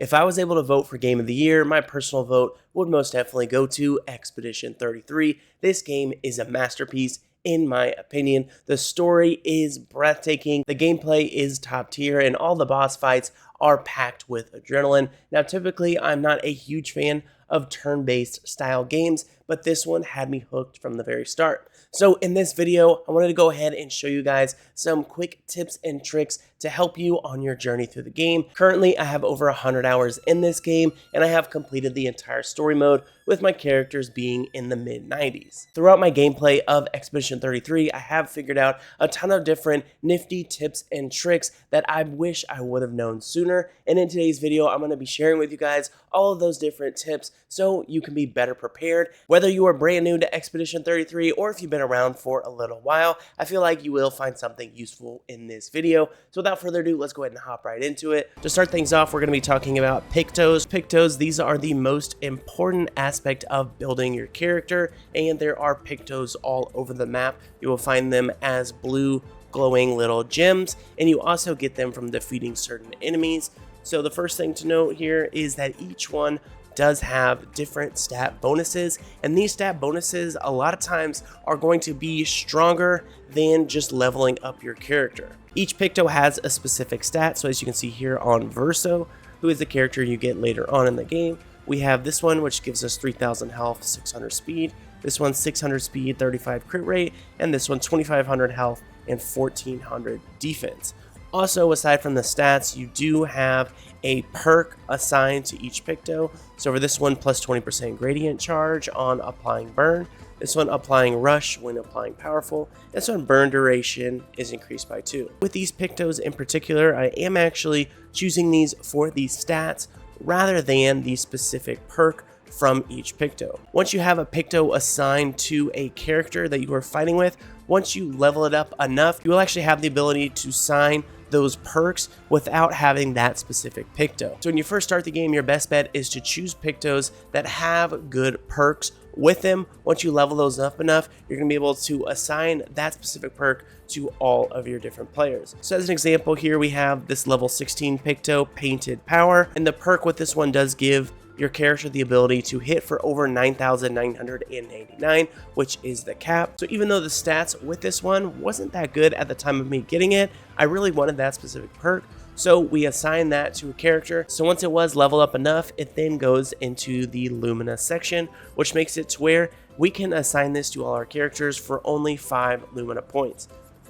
If I was able to vote for Game of the Year, my personal vote would most definitely go to Expedition 33. This game is a masterpiece in my opinion. The story is breathtaking, the gameplay is top tier, and all the boss fights are packed with adrenaline. Now, typically, I'm not a huge fan of turn-based style games, but this one had me hooked from the very start. So in this video, I wanted to go ahead and show you guys some quick tips and tricks to help you on your journey through the game. Currently, I have over 100 hours in this game, and I have completed the entire story mode with my characters being in the mid-90s. Throughout my gameplay of Expedition 33, I have figured out a ton of different nifty tips and tricks that I wish I would have known sooner. And in today's video, I'm going to be sharing with you guys all of those different tips so you can be better prepared. Whether you are brand new to Expedition 33 or if you've been around for a little while, I feel like you will find something useful in this video. So without further ado, let's go ahead and hop right into it. To start things off, we're going to be talking about pictos. Pictos, these are the most important aspect of building your character, and there are pictos all over the map. You will find them as blue glowing little gems, and you also get them from defeating certain enemies. So the first thing to note here is that each one does have different stat bonuses, and these stat bonuses a lot of times are going to be stronger than just leveling up your character. Each picto has a specific stat, so as you can see here on Verso, who is the character you get later on in the game, we have this one which gives us 3,000 health, 600 speed, this one 600 speed, 35 crit rate, and this one 2,500 health and 1,400 defense. Also, aside from the stats, you do have a perk assigned to each picto. So for this one, plus 20% gradient charge on applying burn. This one applying rush when applying powerful. This one burn duration is increased by 2. With these pictos in particular, I am actually choosing these for the stats rather than the specific perk from each picto. Once you have a picto assigned to a character that you are fighting with, once you level it up enough, you will actually have the ability to assign those perks without having that specific picto. So when you first start the game, your best bet is to choose pictos that have good perks with them. Once you level those up enough, you're going to be able to assign that specific perk to all of your different players. So as an example here, we have this level 16 picto, Painted Power, and the perk with this one does give your character the ability to hit for over 9,999, which is the cap. So even though the stats with this one wasn't that good at the time of me getting it, I really wanted that specific perk. So we assigned that to a character. So once it was leveled up enough, it then goes into the Lumina section, which makes it to where we can assign this to all our characters for only 5 Lumina points.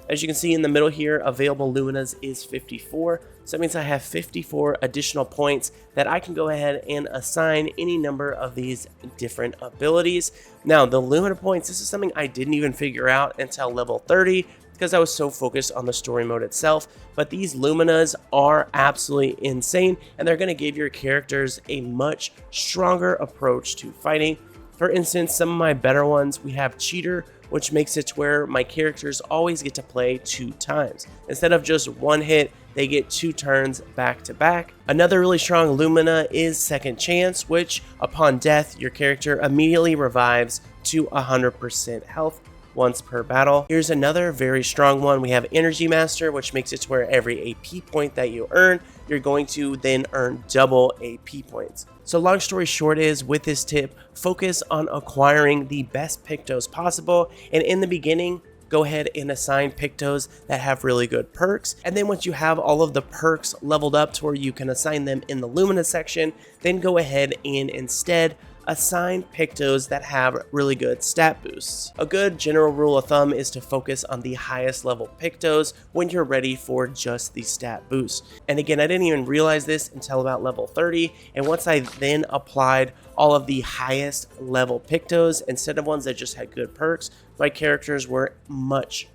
As you can see in the middle here, available Luminas is 54. So that means I have 54 additional points that I can go ahead and assign any number of these different abilities. Now, the Lumina points, this is something I didn't even figure out until level 30 because I was so focused on the story mode itself. But these Luminas are absolutely insane, and they're going to give your characters a much stronger approach to fighting. For instance, some of my better ones, we have Cheater, which makes it to where my characters always get to play 2 times. Instead of just 1 hit, they get 2 turns back to back. Another really strong Lumina is Second Chance, which upon death, your character immediately revives to 100% health once per battle. Here's another very strong one. We have Energy Master, which makes it to where every AP point that you earn, you're going to then earn double AP points. So long story short is, with this tip, focus on acquiring the best pictos possible, and in the beginning, go ahead and assign pictos that have really good perks. And then once you have all of the perks leveled up to where you can assign them in the Lumina section, then go ahead and instead assign pictos that have really good stat boosts. A good general rule of thumb is to focus on the highest level pictos when you're ready for just the stat boost. And again, I didn't even realize this until about level 30, and once I then applied all of the highest level pictos instead of ones that just had good perks, my characters were much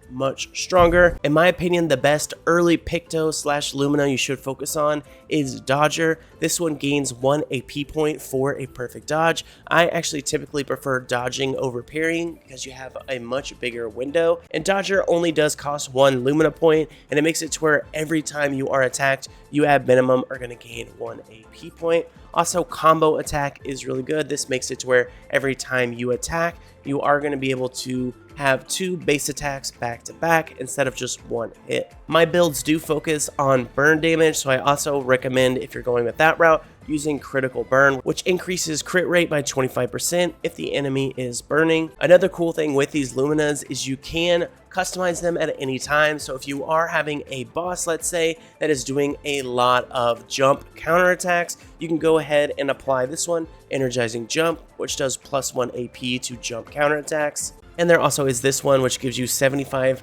stronger. In my opinion, the best early picto / Lumina you should focus on is Dodger. This one gains 1 AP point for a perfect dodge. I actually typically prefer dodging over parrying because you have a much bigger window, and Dodger only does cost 1 Lumina point, and it makes it to where every time you are attacked, you at minimum are going to gain 1 AP point. Also, combo attack is really good. This makes it to where every time you attack, you are going to be able to have 2 base attacks back to back instead of just 1 hit. My builds do focus on burn damage, so I also recommend, if you're going with that route, using critical burn, which increases crit rate by 25% if the enemy is burning. Another cool thing with these luminas is you can customize them at any time. So if you are having a boss, let's say, that is doing a lot of jump counterattacks, you can go ahead and apply this one, Energizing Jump, which does +1 AP to jump counterattacks. And there also is this one, which gives you 75%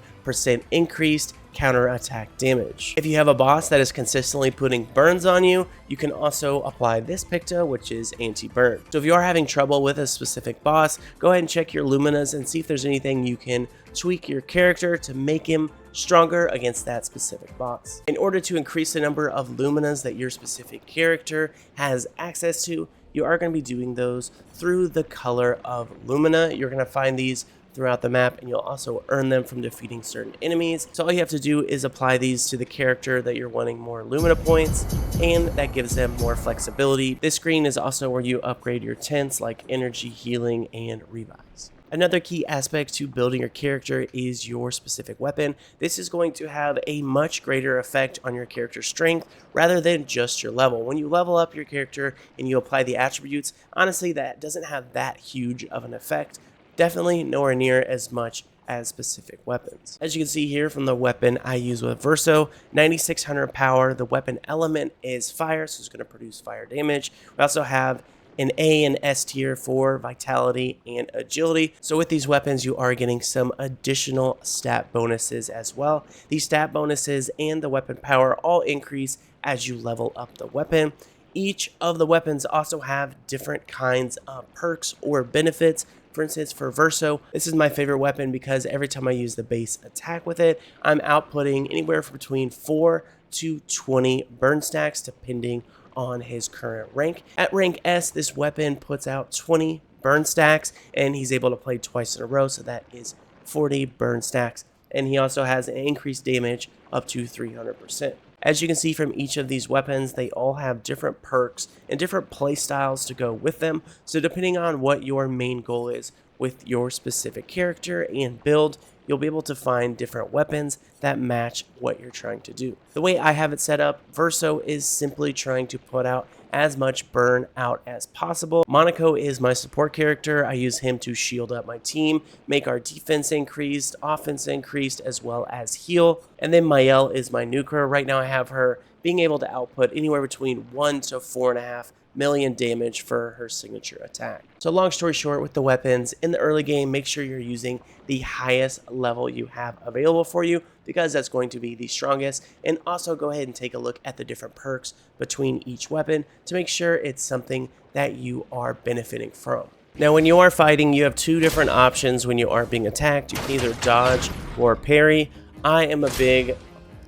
increased counterattack damage. If you have a boss that is consistently putting burns on you, you can also apply this picto, which is anti-burn. So if you are having trouble with a specific boss, go ahead and check your luminas and see if there's anything you can tweak your character to make him stronger against that specific boss. In order to increase the number of luminas that your specific character has access to, you are going to be doing those through the color of lumina. You're going to find these throughout the map, and you'll also earn them from defeating certain enemies. So all you have to do is apply these to the character that you're wanting more lumina points, and that gives them more flexibility. This screen is also where you upgrade your tints like energy, healing, and revives. Another key aspect to building your character is your specific weapon. This is going to have a much greater effect on your character's strength rather than just your level. When you level up your character and you apply the attributes, honestly, that doesn't have that huge of an effect. Definitely nowhere near as much as specific weapons. As you can see here from the weapon I use with Verso, 9600 power. The weapon element is fire, so it's going to produce fire damage. We also have an A and S tier for vitality and agility. So with these weapons, you are getting some additional stat bonuses as well. These stat bonuses and the weapon power all increase as you level up the weapon. Each of the weapons also have different kinds of perks or benefits. For instance, for Verso, this is my favorite weapon because every time I use the base attack with it, I'm outputting anywhere from between 4 to 20 burn stacks depending on his current rank. At rank S, this weapon puts out 20 burn stacks, and he's able to play twice in a row, so that is 40 burn stacks. And he also has an increased damage up to 300%. As you can see from each of these weapons, they all have different perks and different play styles to go with them. So depending on what your main goal is with your specific character and build, you'll be able to find different weapons that match what you're trying to do. The way I have it set up, Verso is simply trying to put out as much burn out as possible. Monaco is my support character. I use him to shield up my team, make our defense increased, offense increased, as well as heal. And then Mael is my nuker. Right now I have her being able to output anywhere between 1 to 4.5 million damage for her signature attack. So long story short, with the weapons in the early game, make sure you're using the highest level you have available for you, because that's going to be the strongest. And also go ahead and take a look at the different perks between each weapon to make sure it's something that you are benefiting from. Now, when you are fighting, you have two different options when you are being attacked. You can either dodge or parry. I am a big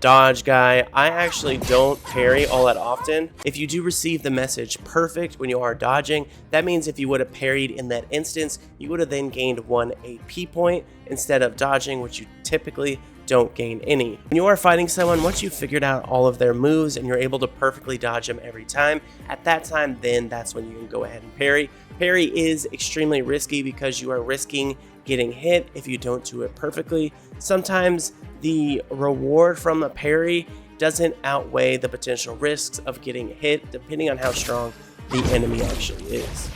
dodge guy. I actually don't parry all that often. If you do receive the message perfect when you are dodging, that means if you would have parried in that instance, you would have then gained 1 AP point instead of dodging, which you typically don't gain any. When you are fighting someone, once you've figured out all of their moves and you're able to perfectly dodge them every time, at that time, then that's when you can go ahead and parry. Parry is extremely risky because you are risking getting hit if you don't do it perfectly. Sometimes the reward from a parry doesn't outweigh the potential risks of getting hit, depending on how strong the enemy actually is.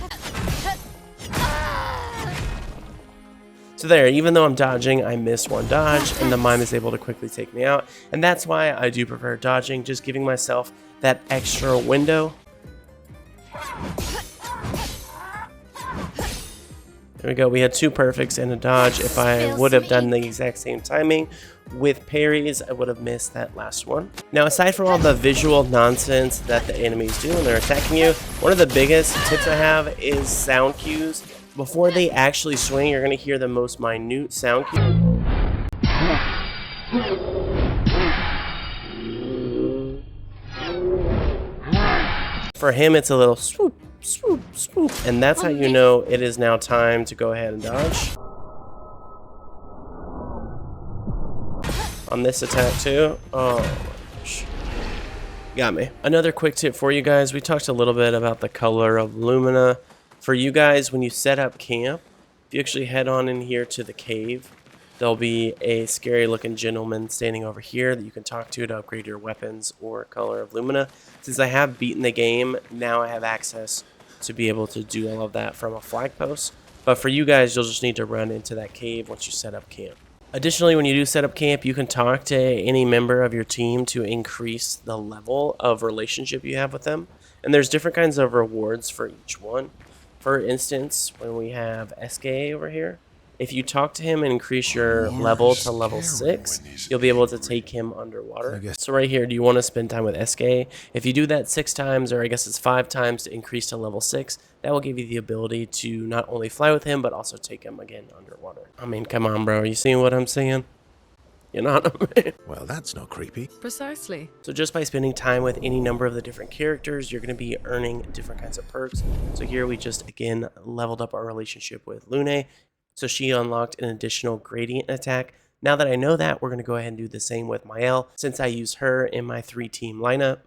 So there, even though I'm dodging, I miss one dodge, and the mime is able to quickly take me out. And that's why I do prefer dodging, just giving myself that extra window. There we go, we had 2 perfects and a dodge. If I would have done the exact same timing with parries, I would have missed that last one. Now, aside from all the visual nonsense that the enemies do when they're attacking you, one of the biggest tips I have is sound cues. Before they actually swing, you're going to hear the most minute sound cue. For him, it's a little swoop, swoop, swoop, and that's how you know it is now time to go ahead and dodge. On this attack too. Oh my gosh. Got me. Another quick tip for you guys. We talked a little bit about the color of lumina. For you guys, when you set up camp, if you actually head on in here to the cave, there'll be a scary looking gentleman standing over here that you can talk to upgrade your weapons or color of lumina. Since I have beaten the game, now I have access to be able to do all of that from a flag post. But for you guys, you'll just need to run into that cave once you set up camp. Additionally, when you do set up camp, you can talk to any member of your team to increase the level of relationship you have with them. And there's different kinds of rewards for each one. For instance, when we have SKA over here, if you talk to him and increase your level to level 6, you'll be able to take him underwater. So right here, do you want to spend time with SKA? If you do that 6 times, or I guess it's 5 times to increase to level 6, that will give you the ability to not only fly with him, but also take him again underwater. I mean, come on, bro. Are you seeing what I'm saying? You know what I mean? Well, that's not creepy. Precisely. So just by spending time with any number of the different characters, you're going to be earning different kinds of perks. So here we just, again, leveled up our relationship with Lune. So she unlocked an additional gradient attack. Now that I know that, we're going to go ahead and do the same with Mael, since I use her in my 3-team lineup.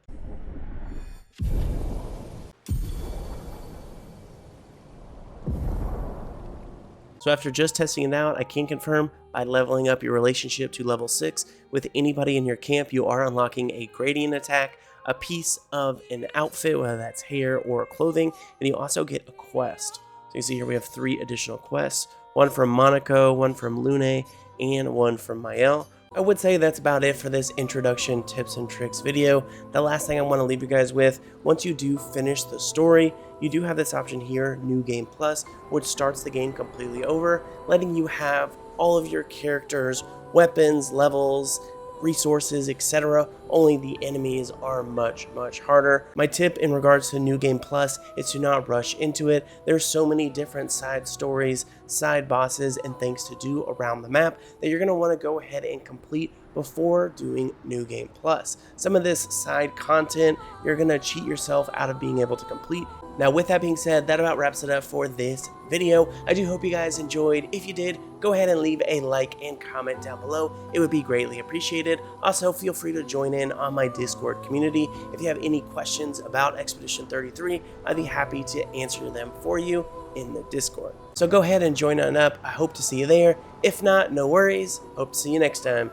So after just testing it out, I can confirm by leveling up your relationship to level 6 with anybody in your camp, you are unlocking a gradient attack, a piece of an outfit, whether that's hair or clothing, and you also get a quest. So you can see here we have 3 additional quests, one from Monaco, one from Lune, and one from Mael. I would say that's about it for this introduction tips and tricks video. The last thing I want to leave you guys with, once you do finish the story, you do have this option here, New Game Plus, which starts the game completely over, letting you have all of your characters, weapons, levels, resources, etc. Only the enemies are much harder. My tip in regards to New Game Plus is to not rush into it. There's so many different side stories, side bosses, and things to do around the map that you're going to want to go ahead and complete before doing New Game Plus. Some of this side content, you're going to cheat yourself out of being able to complete. Now, with that being said, that about wraps it up for this video. I do hope you guys enjoyed. If you did, go ahead and leave a like and comment down below. It would be greatly appreciated. Also, feel free to join in on my Discord community. If you have any questions about Expedition 33, I'd be happy to answer them for you in the Discord. So go ahead and join on up. I hope to see you there. If not, no worries. Hope to see you next time.